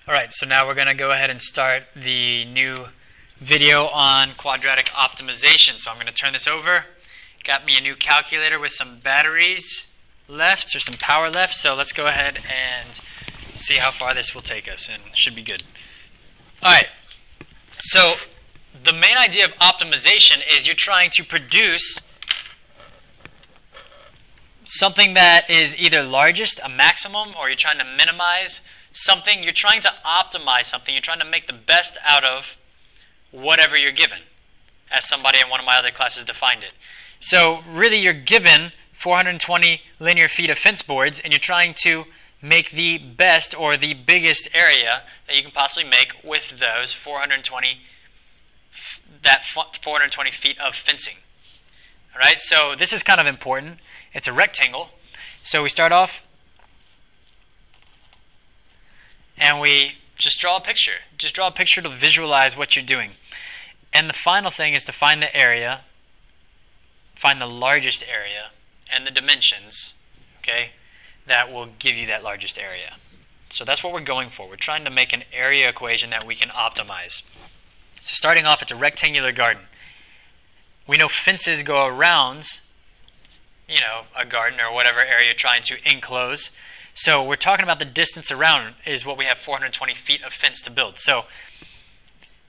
Alright, so now we're going to go ahead and start the new video on quadratic optimization. So I'm going to turn this over. Got me a new calculator with some batteries left, or some power left. So let's go ahead and see how far this will take us, and it should be good. Alright, so the main idea of optimization is you're trying to produce something that is either largest, a maximum, or you're trying to minimize something. You're trying to optimize something. You're trying to make the best out of whatever you're given, as somebody in one of my other classes defined it. So really you're given 420 linear feet of fence boards, and you're trying to make the best or the biggest area that you can possibly make with those 420 feet of fencing. All right, so this is kind of important. It's a rectangle. So we start off and we just draw a picture. Just draw a picture to visualize what you're doing. And the final thing is to find the area, find the largest area, and the dimensions, okay, that will give you that largest area. So that's what we're going for. We're trying to make an area equation that we can optimize. So starting off, it's a rectangular garden. We know fences go around, a garden or whatever area you're trying to enclose. So we're talking about the distance around is what we have 420 feet of fence to build. So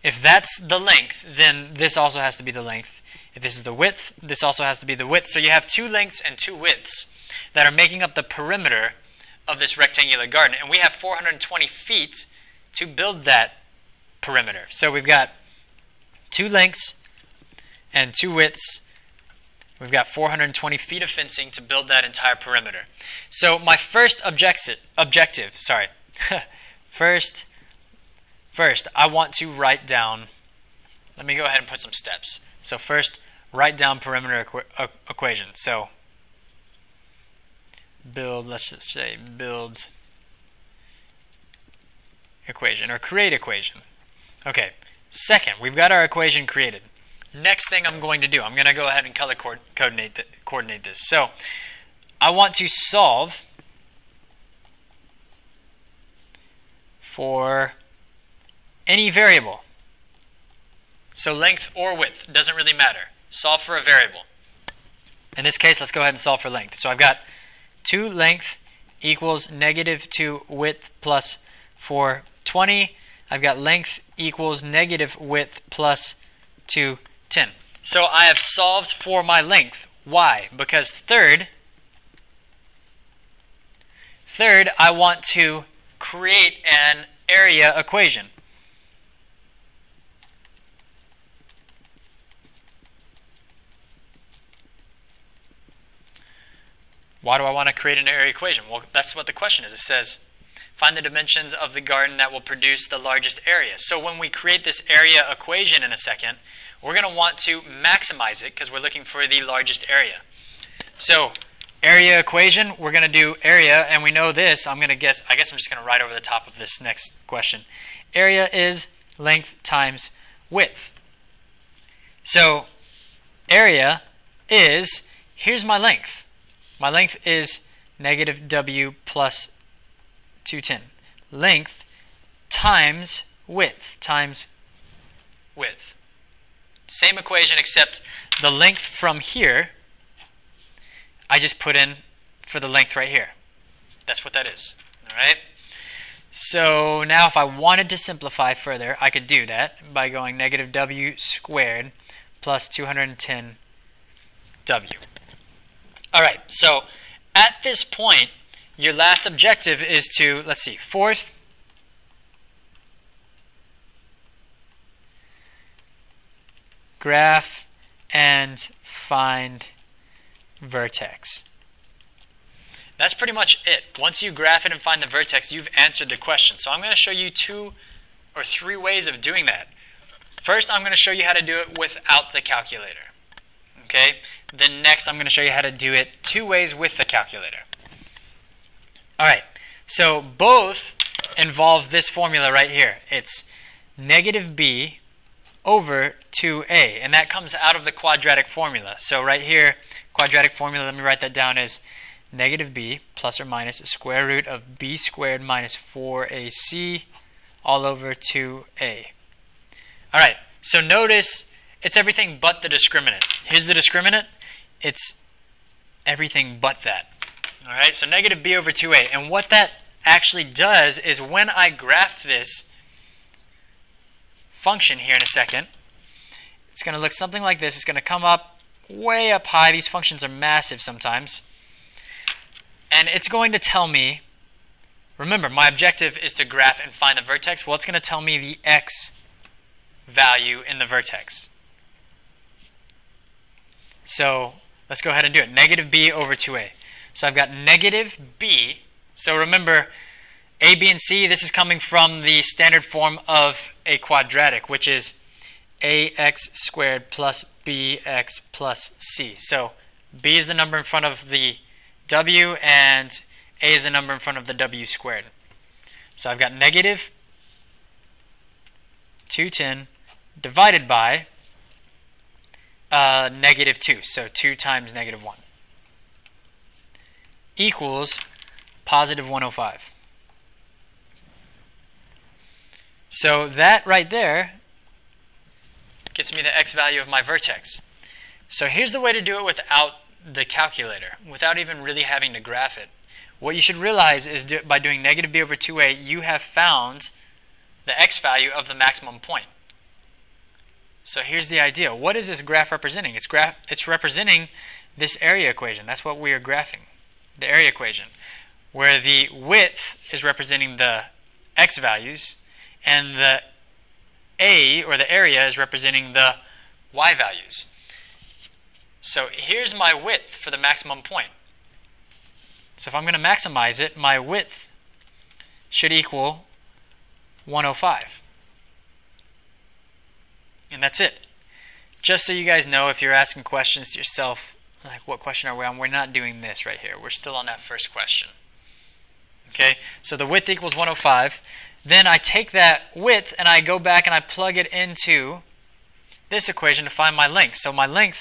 if that's the length, then this also has to be the length. If this is the width, this also has to be the width. So you have two lengths and two widths that are making up the perimeter of this rectangular garden. And we have 420 feet to build that perimeter. So we've got two lengths and two widths. We've got 420 feet of fencing to build that entire perimeter. So my first first I want to write down, let me go ahead and put some steps. So first, write down perimeter equation. So let's just say build equation, or create equation. Okay, second, we've got our equation created. Next thing I'm going to do, I'm going to go ahead and color coordinate this. So I want to solve for any variable. So length or width, doesn't really matter. Solve for a variable. In this case, let's go ahead and solve for length. So I've got 2 length equals negative 2 width plus 420. I've got length equals negative width plus 210. So I have solved for my length. Why? Because third, I want to create an area equation. Why do I want to create an area equation? Well, that's what the question is. It says, find the dimensions of the garden that will produce the largest area. So when we create this area equation in a second, we're going to want to maximize it because we're looking for the largest area. So area equation, we're going to do area, and we know this. I guess I'm just going to write over the top of this next question. Area is length times width. So area is, here's my length. My length is negative W plus 210. Length times width times width. Same equation, except the length from here, I just put in for the length right here. That's what that is. All right. So now if I wanted to simplify further, I could do that by going negative W squared plus 210 W. All right, so at this point, your last objective is to, let's see, fourth, graph and find vertex. That's pretty much it. Once you graph it and find the vertex, you've answered the question. So I'm going to show you 2 or 3 ways of doing that. First, I'm going to show you how to do it without the calculator. Okay? Then next, I'm going to show you how to do it 2 ways with the calculator. Alright, so both involve this formula right here. It's negative b over 2a, and that comes out of the quadratic formula. So right here, quadratic formula, let me write that down, is negative b plus or minus the square root of b squared minus 4ac all over 2a. All right, so notice it's everything but the discriminant. Here's the discriminant. It's everything but that. All right, so negative b over 2a. And what that actually does is when I graph this function here in a second, it's going to look something like this. It's going to come up way up high. These functions are massive sometimes. And it's going to tell me, remember, my objective is to graph and find a vertex. Well, it's going to tell me the x value in the vertex. So let's go ahead and do it. Negative b over 2a. So I've got negative b. So remember, a, b, and c, this is coming from the standard form of a quadratic, which is ax squared plus bx plus c. So b is the number in front of the w, and a is the number in front of the w squared. So I've got negative 210 divided by negative 2. So 2 times negative 1 equals positive 105. So that right there gets me the x value of my vertex. So here's the way to do it without the calculator, without even really having to graph it. What you should realize is by doing negative b over 2a, you have found the x value of the maximum point. So here's the idea. What is this graph representing? It's representing this area equation. That's what we are graphing, the area equation, where the width is representing the x values, and the a, or the area, is representing the y values. So here's my width for the maximum point. So if I'm going to maximize it, my width should equal 105. And that's it. Just so you guys know, if you're asking questions to yourself, like what question are we on, we're not doing this right here. We're still on that first question. Okay, so the width equals 105. Then I take that width and I go back and I plug it into this equation to find my length. So my length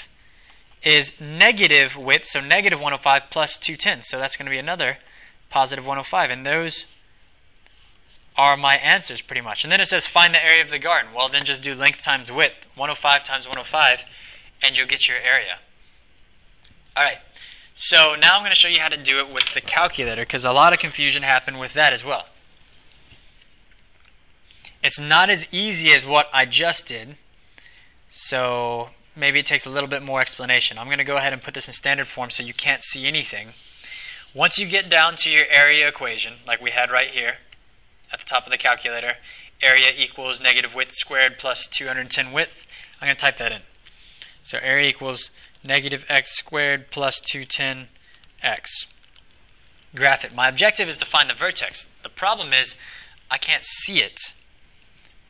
is negative width, so negative 105 plus 210. So that's going to be another positive 105. And those are my answers pretty much. And then it says find the area of the garden. Well, then just do length times width, 105 times 105, and you'll get your area. All right, so now I'm going to show you how to do it with the calculator, because a lot of confusion happened with that as well. It's not as easy as what I just did, so maybe it takes a little bit more explanation. I'm going to go ahead and put this in standard form so you can't see anything. Once you get down to your area equation, like we had right here at the top of the calculator, area equals negative width squared plus 210 width, I'm going to type that in. So area equals negative x squared plus 210x. Graph it. My objective is to find the vertex. The problem is I can't see it.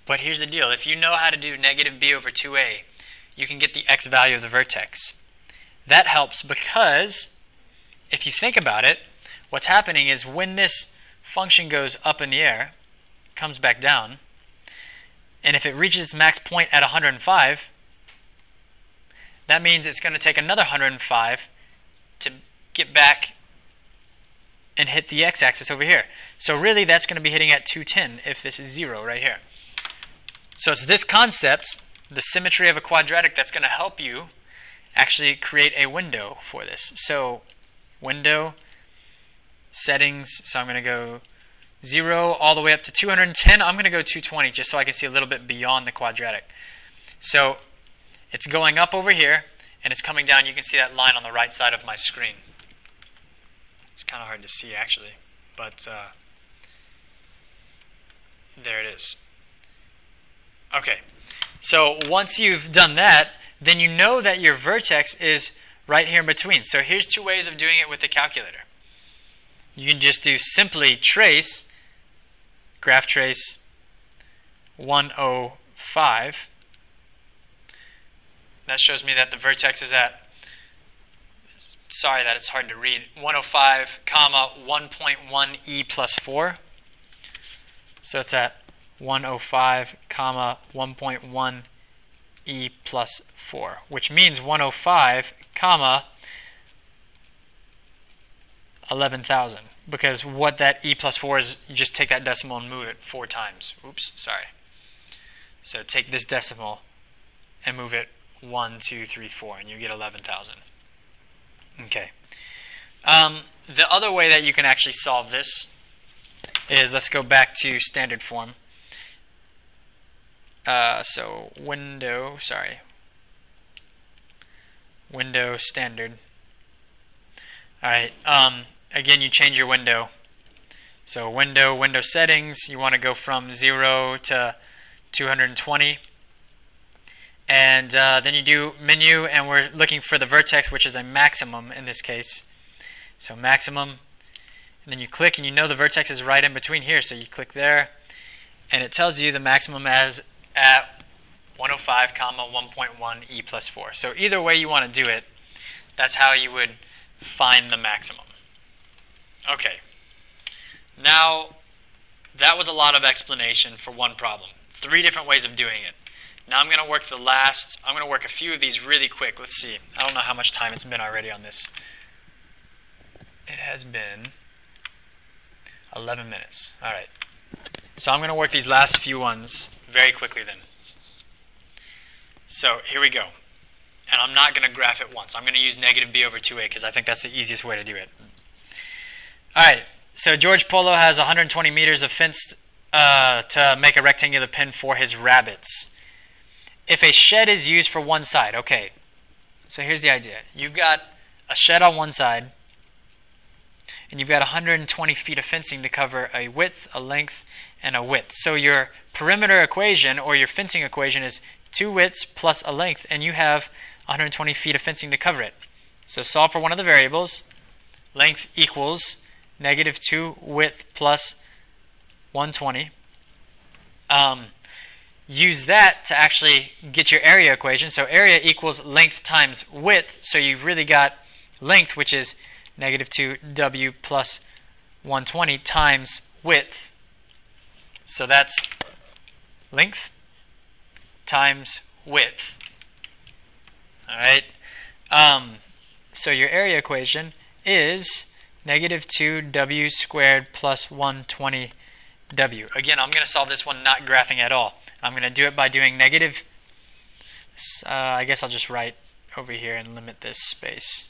But here's the deal. If you know how to do negative b over 2a, you can get the x value of the vertex. That helps because if you think about it, what's happening is when this function goes up in the air, comes back down, and if it reaches its max point at 105, that means it's going to take another 105 to get back and hit the x-axis over here. So really that's going to be hitting at 210 if this is 0 right here. So it's this concept, the symmetry of a quadratic, that's going to help you actually create a window for this. So window, settings, so I'm going to go 0 all the way up to 210. I'm going to go 220 just so I can see a little bit beyond the quadratic. So it's going up over here and it's coming down. You can see that line on the right side of my screen. It's kind of hard to see actually, but there it is. Okay, so once you've done that, then you know that your vertex is right here in between. So here's two ways of doing it with the calculator. You can just do simply trace, graph trace 105. That shows me that the vertex is at, sorry that it's hard to read, 105 comma 1.1 e plus 4. So it's at 105 comma 1.1 e plus 4, which means 105 comma 11,000, because what that e plus 4 is, you just take that decimal and move it 4 times. Oops, sorry. So take this decimal and move it 1, 2, 3, 4, and you get 11,000. Okay. The other way that you can actually solve this is, let's go back to standard form. So window standard. Alright, again, you change your window. So window settings, you want to go from 0 to 220. And then you do menu, and we're looking for the vertex, which is a maximum in this case. So maximum, and then you click, and you know the vertex is right in between here, so you click there, and it tells you the maximum as at 105, 1.1 e plus 4. So either way you want to do it, that's how you would find the maximum. Okay. Now, that was a lot of explanation for one problem. 3 different ways of doing it. Now I'm going to work a few of these really quick. Let's see. I don't know how much time it's been already on this. It has been 11 minutes. All right. So I'm going to work these last few ones very quickly then. So here we go. And I'm not going to graph it once. I'm going to use negative b over 2a because I think that's the easiest way to do it. All right. So George Polo has 120 meters of fence to make a rectangular pen for his rabbits. If a shed is used for one side, okay. So here's the idea. You've got a shed on one side, and you've got 120 feet of fencing to cover a width, a length, and a width. So your perimeter equation, or your fencing equation, is 2 widths plus a length, and you have 120 feet of fencing to cover it. So solve for one of the variables. Length equals negative 2 width plus 120. Use that to actually get your area equation. So area equals length times width. So you've really got length, which is negative 2w plus 120 times width. So that's length times width. All right. So your area equation is negative 2w squared plus 120w. Again, I'm going to solve this one not graphing at all. I'm going to do it by doing negative. I guess I'll just write over here and limit this space.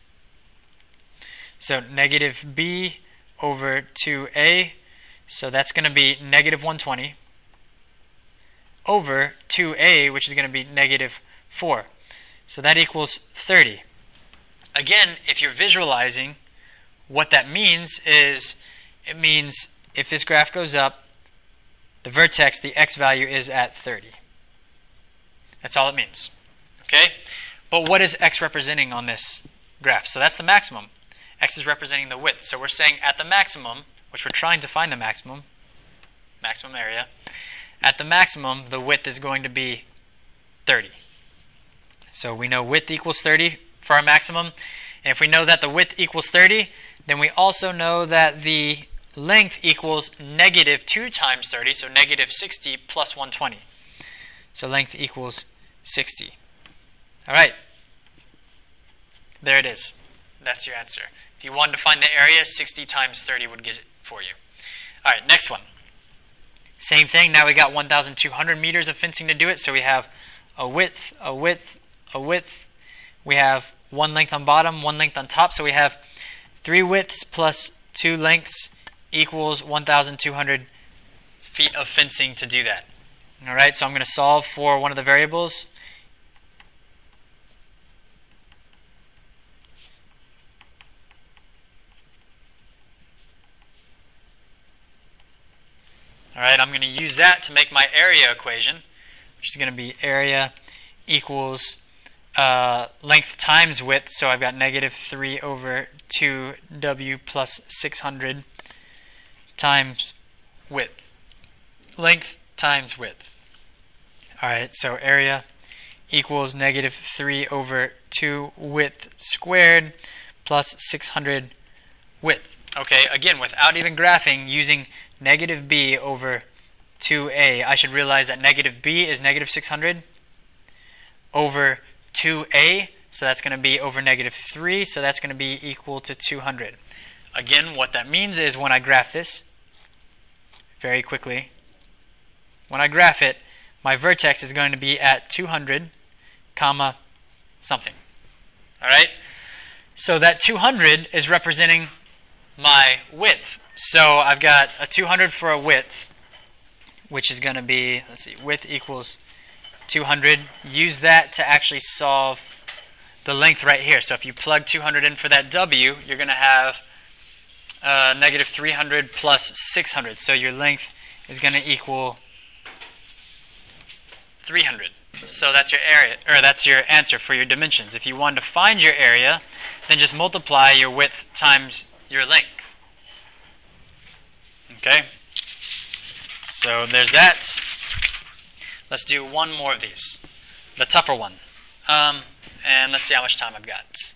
So negative b over 2a. So that's going to be negative 120 over 2a, which is going to be negative 4. So that equals 30. Again, if you're visualizing, what that means is, it means if this graph goes up, the vertex, the x value, is at 30. That's all it means. Okay? But what is x representing on this graph? So that's the maximum. X is representing the width. So we're saying at the maximum, which we're trying to find the maximum area, at the maximum, the width is going to be 30. So we know width equals 30 for our maximum. And if we know that the width equals 30, then we also know that the length equals negative 2 times 30, so negative 60 plus 120. So length equals 60. All right. There it is. That's your answer. If you wanted to find the area, 60 times 30 would get it for you. All right, next one. Same thing. Now we got 1,200 meters of fencing to do it. So we have a width, a width, a width. We have one length on bottom, one length on top. So we have 3 widths plus 2 lengths equals 1,200 feet of fencing to do that. All right, so I'm going to solve for one of the variables. All right, I'm going to use that to make my area equation, which is going to be area equals length times width. So I've got negative 3 over 2w plus 600 times width. Length times width. All right, so area equals negative 3 over 2 width squared plus 600 width. Okay, again, without even graphing, using negative b over 2a, I should realize that negative b is negative 600 over 2a, so that's going to be over negative 3, so that's going to be equal to 200. Again, what that means is when I graph this, very quickly, when I graph it, my vertex is going to be at 200, comma, something. All right? So that 200 is representing my width. So I've got a 200 for a width, which is going to be, let's see, width equals 200. Use that to actually solve the length right here. So if you plug 200 in for that W, you're going to have negative 300 plus 600. So your length is going to equal 300. So that's your area, or that's your answer for your dimensions. If you want to find your area, then just multiply your width times your length. Okay? So there's that. Let's do one more of these. The tougher one. And let's see how much time I've got.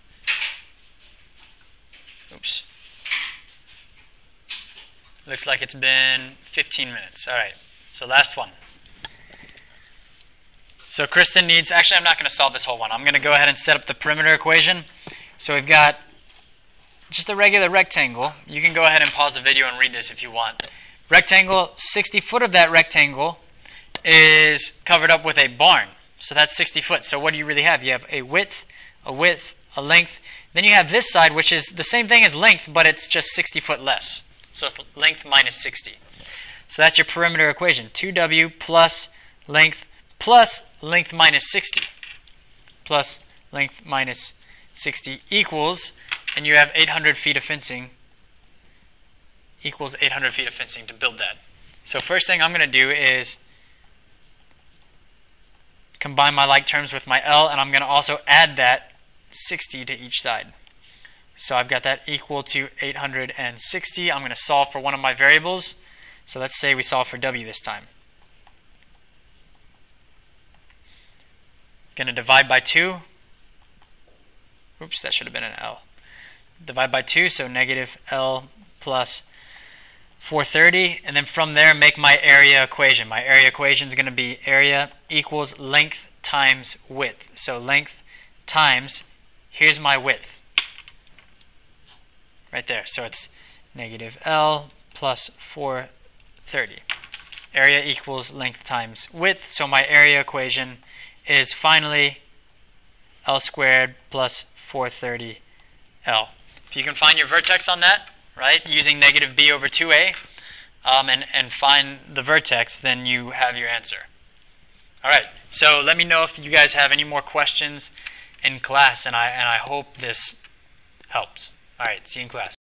Oops. Looks like it's been 15 minutes. All right. So last one. So Kristen needs, actually I'm not going to solve this whole one. I'm going to go ahead and set up the perimeter equation. So we've got just a regular rectangle. You can go ahead and pause the video and read this if you want. Rectangle, 60 foot of that rectangle is covered up with a barn. So that's 60 foot. So what do you really have? You have a width, a length. Then you have this side, which is the same thing as length, but it's just 60 foot less. So it's length minus 60. So that's your perimeter equation. 2W plus length minus 60. Plus length minus 60 equals, and you have 800 feet of fencing, equals 800 feet of fencing to build that. So first thing I'm going to do is combine my like terms with my L, and I'm going to also add that 60 to each side. So I've got that equal to 860. I'm going to solve for one of my variables. So let's say we solve for W this time. Going to divide by 2. Oops, that should have been an L. Divide by 2, so negative L plus 430. And then from there, make my area equation. My area equation is going to be area equals length times width. So length times, here's my width. Right there. So it's negative L plus 430. Area equals length times width. So my area equation is finally L squared plus 430 L. If you can find your vertex on that, right, using negative B over 2A, and find the vertex, then you have your answer. All right, so let me know if you guys have any more questions in class, and I hope this helped. All right, see you in class.